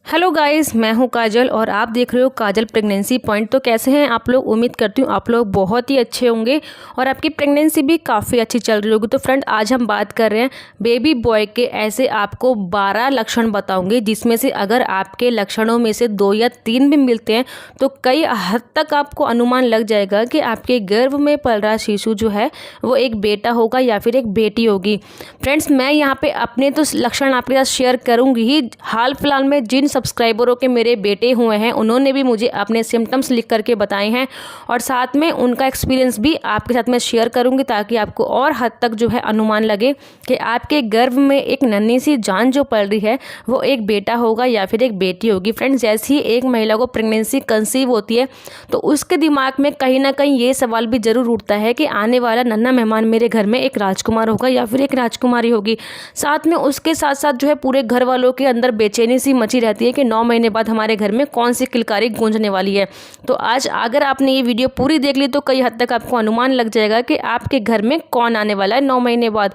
Hello guys, मैं हूं काजल और आप देख रहे हो काजल प्रेगनेंसी पॉइंट। तो कैसे हैं आप लोग? उम्मीद करती हूँ आप लोग बहुत ही अच्छे होंगे और आपकी प्रेगनेंसी भी काफ़ी अच्छी चल रही होगी। तो फ्रेंड, आज हम बात कर रहे हैं बेबी बॉय के ऐसे आपको 12 लक्षण बताऊंगी, जिसमें से अगर आपके लक्षणों में से 2 या 3 भी मिलते हैं तो कई हद तक आपको अनुमान लग जाएगा कि आपके गर्भ में पल रहा शिशु जो है वो एक बेटा होगा या फिर एक बेटी होगी। फ्रेंड्स, मैं यहाँ पे अपने तो लक्षण आपके साथ शेयर करूँगी ही। हाल फिलहाल में जिन सब्सक्राइबरों के मेरे बेटे हुए हैं उन्होंने भी मुझे अपने सिम्टम्स लिख करके बताए हैं और साथ में उनका एक्सपीरियंस भी आपके साथ मैं शेयर करूंगी, ताकि आपको और हद तक जो है अनुमान लगे कि आपके गर्भ में एक नन्ही सी जान जो पल रही है वो एक बेटा होगा या फिर एक बेटी होगी। फ्रेंड्स, जैसे ही एक महिला को प्रेगनेंसी कंसीव होती है तो उसके दिमाग में कहीं ना कहीं ये सवाल भी जरूर उठता है कि आने वाला नन्हा मेहमान मेरे घर में एक राजकुमार होगा या फिर एक राजकुमारी होगी। साथ में उसके साथ साथ जो है पूरे घर वालों के अंदर बेचैनी सी मची रहती है कि 9 महीने बाद हमारे घर में कौन सी किलकारी गूंजने वाली है। तो आज अगर आपने ये वीडियो पूरी देख ली तो कई हद तक आपको अनुमान लग जाएगा कि आपके घर में कौन आने वाला है 9 महीने बाद।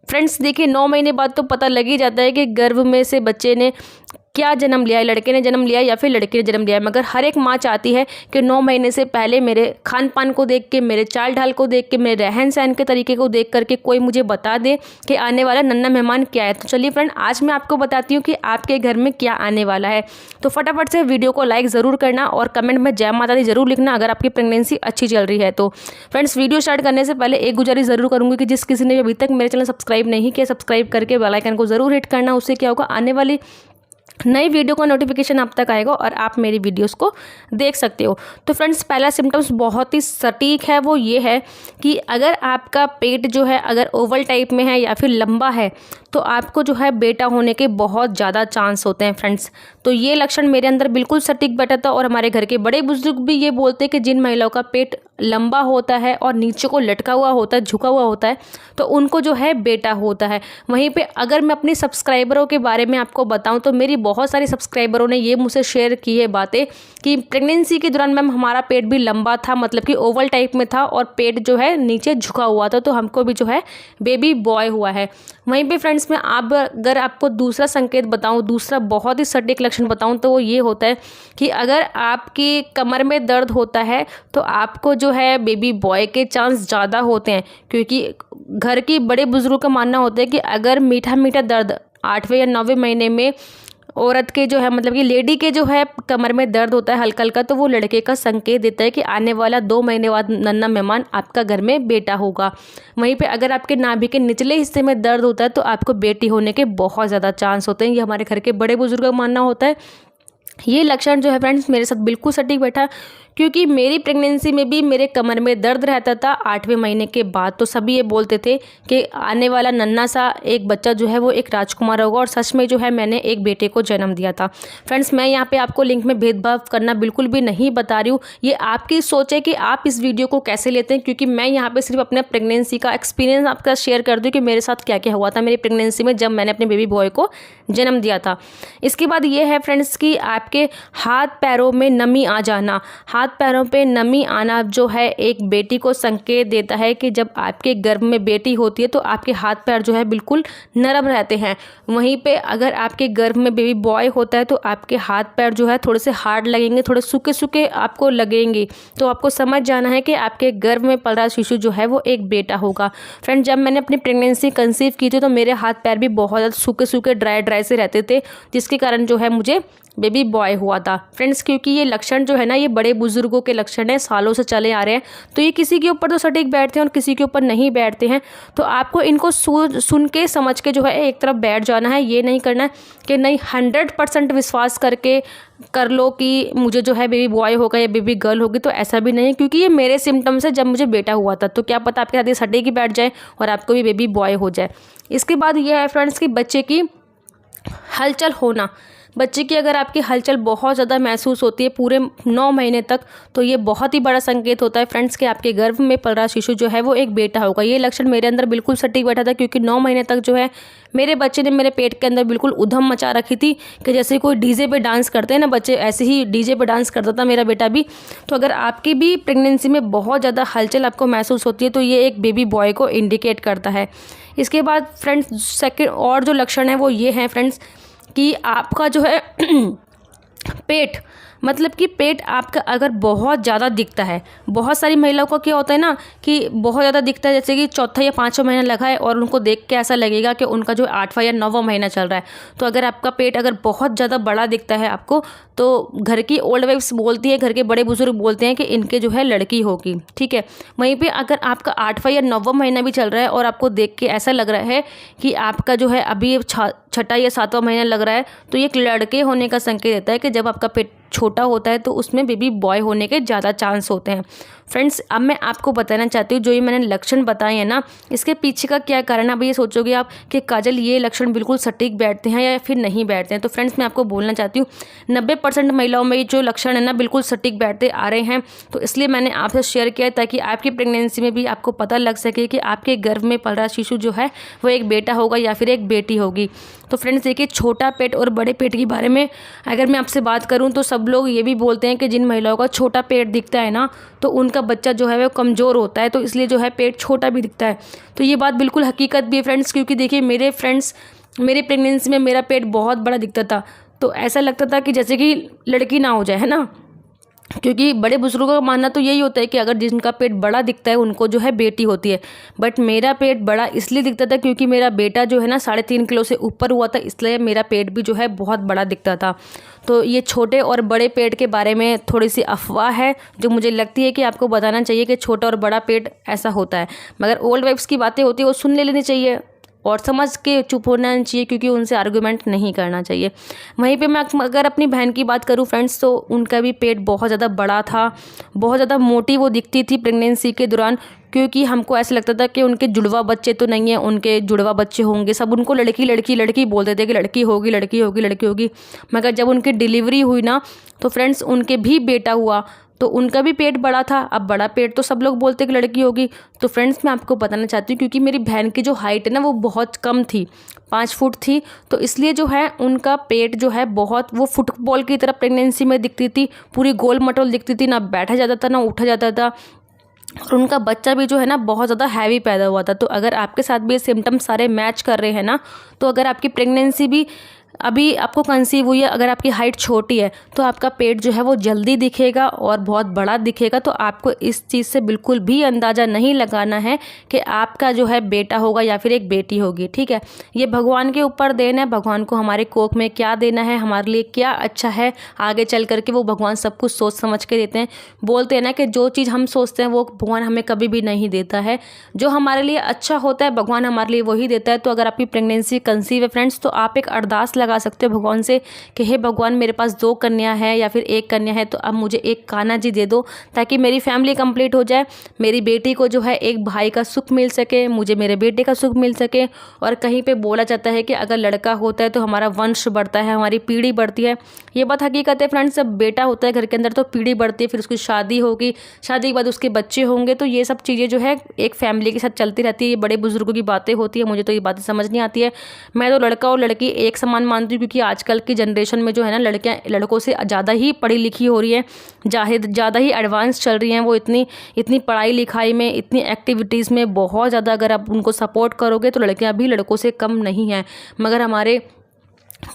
फ्रेंड्स देखिए, 9 महीने बाद तो पता लग ही जाता है कि गर्भ में से बच्चे ने क्या जन्म लिया है, लड़के ने जन्म लिया है या फिर लड़की ने जन्म लिया है। मगर हर एक माँ चाहती है कि 9 महीने से पहले मेरे खान पान को देख के, मेरे चाल ढाल को देख के, मेरे रहन सहन के तरीके को देख करके कोई मुझे बता दे कि आने वाला नन्हा मेहमान क्या है। तो चलिए फ्रेंड, आज मैं आपको बताती हूँ कि आपके घर में क्या आने वाला है। तो फटाफट से वीडियो को लाइक ज़रूर करना और कमेंट में जय माता दी जरूर लिखना अगर आपकी प्रेगनेंसी अच्छी चल रही है। तो फ्रेंड्स, वीडियो स्टार्ट करने से पहले एक गुजारिश ज़रूर करूँगी कि जिस किसी ने अभी तक मेरे चैनल सब्सक्राइब नहीं किया, सब्सक्राइब करके बेल आइकन को ज़रूर हिट करना। उससे क्या होगा, आने वाली नई वीडियो का नोटिफिकेशन आप तक आएगा और आप मेरी वीडियोस को देख सकते हो। तो फ्रेंड्स, पहला सिम्टम्स बहुत ही सटीक है, वो ये है कि अगर आपका पेट जो है अगर ओवल टाइप में है या फिर लंबा है तो आपको जो है बेटा होने के बहुत ज़्यादा चांस होते हैं। फ्रेंड्स, तो ये लक्षण मेरे अंदर बिल्कुल सटीक बैठा था और हमारे घर के बड़े बुजुर्ग भी ये बोलते हैं कि जिन महिलाओं का पेट लंबा होता है और नीचे को लटका हुआ होता है, झुका हुआ होता है, तो उनको जो है बेटा होता है। वहीं पे अगर मैं अपनी सब्सक्राइबरों के बारे में आपको बताऊं तो मेरी बहुत सारी सब्सक्राइबरों ने ये मुझसे शेयर की है बातें कि प्रेगनेंसी के दौरान मैम हमारा पेट भी लंबा था, मतलब कि ओवल टाइप में था और पेट जो है नीचे झुका हुआ था, तो हमको भी जो है बेबी बॉय हुआ है। वहीं पे फ्रेंड्स, मैं अगर आपको दूसरा संकेत बताऊं, दूसरा बहुत ही सटीक लक्षण बताऊं तो वो ये होता है कि अगर आपकी कमर में दर्द होता है तो आपको जो है बेबी बॉय के चांस ज़्यादा होते हैं, क्योंकि घर की बड़े बुजुर्गों का मानना होता है कि अगर मीठा मीठा दर्द 8वें या 9वें महीने में औरत के जो है, मतलब कि लेडी के जो है कमर में दर्द होता है हल्का हल्का, तो वो लड़के का संकेत देता है कि आने वाला 2 महीने बाद नन्हा मेहमान आपका घर में बेटा होगा। वहीं पे अगर आपके नाभि के निचले हिस्से में दर्द होता है तो आपको बेटी होने के बहुत ज़्यादा चांस होते हैं। ये हमारे घर के बड़े बुजुर्ग का मानना होता है। ये लक्षण जो है फ्रेंड्स मेरे साथ बिल्कुल सटीक बैठा, क्योंकि मेरी प्रेगनेंसी में भी मेरे कमर में दर्द रहता था 8वें महीने के बाद। तो सभी ये बोलते थे कि आने वाला नन्हा सा एक बच्चा जो है वो एक राजकुमार होगा और सच में जो है मैंने एक बेटे को जन्म दिया था। फ्रेंड्स, मैं यहाँ पे आपको लिंक में भेदभाव करना बिल्कुल भी नहीं बता रही हूँ। ये आपकी सोच है कि आप इस वीडियो को कैसे लेते हैं, क्योंकि मैं यहाँ पे सिर्फ अपने प्रेगनेंसी का एक्सपीरियंस आपका शेयर कर दूँ कि मेरे साथ क्या क्या हुआ था मेरी प्रेगनेंसी में जब मैंने अपने बेबी बॉय को जन्म दिया था। इसके बाद ये है फ्रेंड्स कि आपके हाथ पैरों में नमी आ जाना। हाथ पैरों पे नमी आना जो है एक बेटी को संकेत देता है कि जब आपके गर्भ में बेटी होती है तो आपके हाथ पैर जो है बिल्कुल नरम रहते हैं। वहीं पे अगर आपके गर्भ में बेबी बॉय होता है तो आपके हाथ पैर जो है थोड़े से हार्ड लगेंगे, थोड़े सूखे सूखे आपको लगेंगे। तो आपको समझ जाना है कि आपके गर्भ में पल रहा शिशु जो है वो एक बेटा होगा। फ्रेंड, जब मैंने अपनी प्रेगनेंसी कंसीव की थी तो मेरे हाथ पैर भी बहुत ज़्यादा सूखे सूखे ड्राई से रहते थे, जिसके कारण जो है मुझे बेबी बॉय हुआ था। फ्रेंड्स, क्योंकि ये लक्षण जो है ना ये बड़े बुजुर्गों के लक्षण है, सालों से चले आ रहे हैं, तो ये किसी के ऊपर तो सटीक बैठते हैं और किसी के ऊपर नहीं बैठते हैं। तो आपको इनको सुन के समझ के जो है एक तरफ बैठ जाना है। ये नहीं करना है कि नहीं 100% विश्वास करके कर लो कि मुझे जो है बेबी बॉय होगा या बेबी गर्ल होगी, तो ऐसा भी नहीं है, क्योंकि ये मेरे सिम्टम्स है जब मुझे बेटा हुआ था। तो क्या पता आपके साथ ये सटीक ही बैठ जाए और आपको भी बेबी बॉय हो जाए। इसके बाद ये है फ्रेंड्स कि बच्चे की हलचल होना। बच्चे की अगर आपकी हलचल बहुत ज़्यादा महसूस होती है पूरे 9 महीने तक, तो ये बहुत ही बड़ा संकेत होता है फ्रेंड्स कि आपके गर्भ में पल रहा शिशु जो है वो एक बेटा होगा। ये लक्षण मेरे अंदर बिल्कुल सटीक बैठा था, क्योंकि 9 महीने तक जो है मेरे बच्चे ने मेरे पेट के अंदर बिल्कुल उधम मचा रखी थी कि जैसे कोई डीजे पे डांस करते हैं ना बच्चे, ऐसे ही डीजे पे डांस करता था मेरा बेटा भी। तो अगर आपकी भी प्रेगनेंसी में बहुत ज़्यादा हलचल आपको महसूस होती है तो ये एक बेबी बॉय को इंडिकेट करता है। इसके बाद फ्रेंड्स सेकंड और जो लक्षण है वो ये हैं फ्रेंड्स कि आपका जो है पेट, मतलब कि पेट आपका अगर बहुत ज़्यादा दिखता है, बहुत सारी महिलाओं का क्या होता है ना कि बहुत ज़्यादा दिखता है, जैसे कि चौथा या पाँचवा महीना लगा है और उनको देख के ऐसा लगेगा कि उनका जो 8वां या 9वां महीना चल रहा है। तो अगर आपका पेट अगर बहुत ज़्यादा बड़ा दिखता है आपको, तो घर की ओल्ड वाइफ्स बोलती है, घर के बड़े बुजुर्ग बोलते हैं कि इनके जो है लड़की होगी, ठीक है। वहीं पे अगर आपका 8वां या 9वां महीना भी चल रहा है और आपको देख के ऐसा लग रहा है कि आपका जो है अभी 6ठा या 7वां महीना लग रहा है, तो ये एक लड़के होने का संकेत देता है कि जब आपका पेट छोटा होता है तो उसमें बेबी बॉय होने के ज़्यादा चांस होते हैं। फ्रेंड्स, अब मैं आपको बताना चाहती हूँ जो ये मैंने लक्षण बताए हैं ना, इसके पीछे का क्या कारण है। अब ये सोचोगे आप कि काजल ये लक्षण बिल्कुल सटीक बैठते हैं या फिर नहीं बैठते हैं। तो फ्रेंड्स, मैं आपको बोलना चाहती हूँ 90% महिलाओं में ये जो लक्षण है ना बिल्कुल सटीक बैठते आ रहे हैं। तो इसलिए मैंने आपसे शेयर किया ताकि आपकी प्रेगनेंसी में भी आपको पता लग सके कि आपके गर्भ में पल रहा शिशु जो है वो एक बेटा होगा या फिर एक बेटी होगी। तो फ्रेंड्स देखिए, छोटा पेट और बड़े पेट के बारे में अगर मैं आपसे बात करूं तो सब लोग ये भी बोलते हैं कि जिन महिलाओं का छोटा पेट दिखता है ना तो उनका बच्चा जो है वो कमज़ोर होता है, तो इसलिए जो है पेट छोटा भी दिखता है। तो ये बात बिल्कुल हकीकत भी है फ्रेंड्स, क्योंकि देखिए मेरी प्रेगनेंसी में मेरा पेट बहुत बड़ा दिखता था, तो ऐसा लगता था कि जैसे कि लड़की ना हो जाए, है ना। क्योंकि बड़े बुजुर्गों का मानना तो यही होता है कि अगर जिनका पेट बड़ा दिखता है उनको जो है बेटी होती है। बट मेरा पेट बड़ा इसलिए दिखता था क्योंकि मेरा बेटा जो है ना 3.5 किलो से ऊपर हुआ था, इसलिए मेरा पेट भी जो है बहुत बड़ा दिखता था। तो ये छोटे और बड़े पेट के बारे में थोड़ी सी अफवाह है जो मुझे लगती है कि आपको बताना चाहिए कि छोटा और बड़ा पेट ऐसा होता है। मगर ओल्ड वाइफ्स की बातें होती है वो सुन लेनी चाहिए और समझ के चुप होना चाहिए, क्योंकि उनसे आर्गुमेंट नहीं करना चाहिए। वहीं पे मैं अगर अपनी बहन की बात करूं फ्रेंड्स, तो उनका भी पेट बहुत ज़्यादा बड़ा था, बहुत ज़्यादा मोटी वो दिखती थी प्रेगनेंसी के दौरान, क्योंकि हमको ऐसा लगता था कि उनके जुड़वा बच्चे तो नहीं है, उनके जुड़वा बच्चे होंगे। सब उनको लड़की लड़की लड़की बोलते थे कि लड़की होगी लड़की होगी लड़की होगी। मगर जब उनकी डिलीवरी हुई ना तो फ्रेंड्स उनके भी बेटा हुआ, तो उनका भी पेट बड़ा था। अब बड़ा पेट तो सब लोग बोलते कि लड़की होगी। तो फ्रेंड्स, मैं आपको बताना चाहती हूँ क्योंकि मेरी बहन की जो हाइट है ना वो बहुत कम थी, 5 फुट थी, तो इसलिए जो है उनका पेट जो है बहुत वो फुटबॉल की तरह प्रेगनेंसी में दिखती थी, पूरी गोल मटोल दिखती थी, ना बैठा जाता था ना उठा जाता था। और उनका बच्चा भी जो है ना बहुत ज़्यादा हैवी पैदा हुआ था। तो अगर आपके साथ भी ये सिम्टम्स सारे मैच कर रहे हैं ना, तो अगर आपकी प्रेगनेंसी भी अभी आपको कंसीव हुई है, अगर आपकी हाइट छोटी है तो आपका पेट जो है वो जल्दी दिखेगा और बहुत बड़ा दिखेगा। तो आपको इस चीज़ से बिल्कुल भी अंदाज़ा नहीं लगाना है कि आपका जो है बेटा होगा या फिर एक बेटी होगी, ठीक है। ये भगवान के ऊपर देन है, भगवान को हमारे कोख में क्या देना है, हमारे लिए क्या अच्छा है आगे चल करके, वो भगवान सब कुछ सोच समझ के देते हैं। बोलते हैं ना कि जो चीज़ हम सोचते हैं वो भगवान हमें कभी भी नहीं देता है। जो हमारे लिए अच्छा होता है भगवान हमारे लिए वही देता है। तो अगर आपकी प्रेगनेंसी कंसीव है फ्रेंड्स, तो आप एक अरदास लगा सकते हो भगवान से कि हे भगवान, मेरे पास 2 कन्या है या फिर 1 कन्या है, तो अब मुझे एक कान्हा जी दे दो ताकि मेरी फैमिली कंप्लीट हो जाए, मेरी बेटी को जो है एक भाई का सुख मिल सके, मुझे मेरे बेटे का सुख मिल सके। और कहीं पे बोला जाता है कि अगर लड़का होता है तो हमारा वंश बढ़ता है, हमारी पीढ़ी बढ़ती है। ये बात हकीकत है फ्रेंड्स। जब बेटा होता है घर के अंदर तो पीढ़ी बढ़ती है, फिर उसकी शादी होगी, शादी के बाद उसके बच्चे होंगे। तो ये सब चीज़ें जो है एक फैमिली के साथ चलती रहती है। ये बड़े बुजुर्गों की बातें होती है, मुझे तो ये बातें समझ नहीं आती है। मैं तो लड़का और लड़की एक समान मानती हूँ, क्योंकि आजकल की जनरेशन में जो है ना लड़कियां लड़कों से ज़्यादा ही पढ़ी लिखी हो रही है, ज़्यादा ही एडवांस चल रही हैं। वो इतनी पढ़ाई लिखाई में, इतनी एक्टिविटीज़ में बहुत ज़्यादा अगर आप उनको सपोर्ट करोगे तो लड़कियां भी लड़कों से कम नहीं हैं। मगर हमारे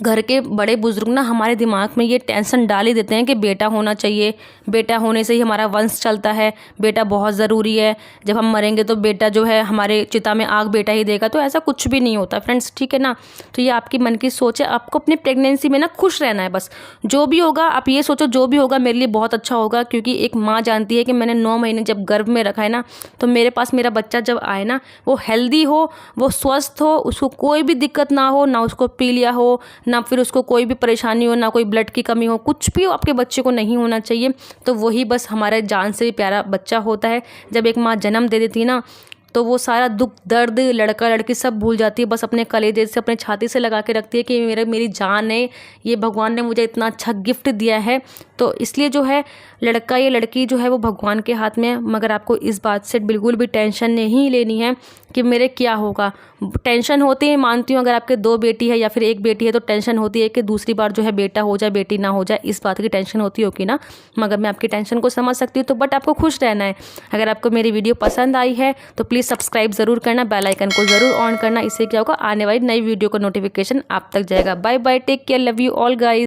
घर के बड़े बुजुर्ग ना हमारे दिमाग में ये टेंशन डाल ही देते हैं कि बेटा होना चाहिए, बेटा होने से ही हमारा वंश चलता है, बेटा बहुत ज़रूरी है, जब हम मरेंगे तो बेटा जो है हमारे चिता में आग बेटा ही देगा। तो ऐसा कुछ भी नहीं होता फ्रेंड्स, ठीक है ना। तो ये आपकी मन की सोच है। आपको अपनी प्रेगनेंसी में ना खुश रहना है बस। जो भी होगा आप ये सोचो जो भी होगा मेरे लिए बहुत अच्छा होगा, क्योंकि एक माँ जानती है कि मैंने 9 महीने जब गर्भ में रखा है ना, तो मेरे पास मेरा बच्चा जब आए ना वो हेल्दी हो, वो स्वस्थ हो, उसको कोई भी दिक्कत ना हो, ना उसको पीलिया हो, ना फिर उसको कोई भी परेशानी हो, ना कोई ब्लड की कमी हो, कुछ भी हो आपके बच्चे को नहीं होना चाहिए। तो वही बस हमारे जान से भी प्यारा बच्चा होता है। जब एक माँ जन्म दे देती है ना तो वो सारा दुख दर्द लड़का लड़की सब भूल जाती है, बस अपने कलेजे से अपने छाती से लगा के रखती है कि मेरी जान है, ये भगवान ने मुझे इतना अच्छा गिफ्ट दिया है। तो इसलिए जो है लड़का या लड़की जो है वो भगवान के हाथ में है। मगर आपको इस बात से बिल्कुल भी टेंशन नहीं लेनी है कि मेरे क्या होगा। टेंशन होती है, मानती हूँ, अगर आपके 2 बेटी है या फिर 1 बेटी है तो टेंशन होती है कि दूसरी बार जो है बेटा हो जाए बेटी ना हो जाए, इस बात की टेंशन होती होगी ना। मगर मैं आपकी टेंशन को समझ सकती हूँ। तो बट आपको खुश रहना है। अगर आपको मेरी वीडियो पसंद आई है तो प्लीज़ प्लीज़ सब्सक्राइब ज़रूर करना, बेल आइकन को ज़रूर ऑन करना। इससे क्या होगा, आने वाली नई वीडियो का नोटिफिकेशन आप तक जाएगा। Bye bye, take care, love you all guys.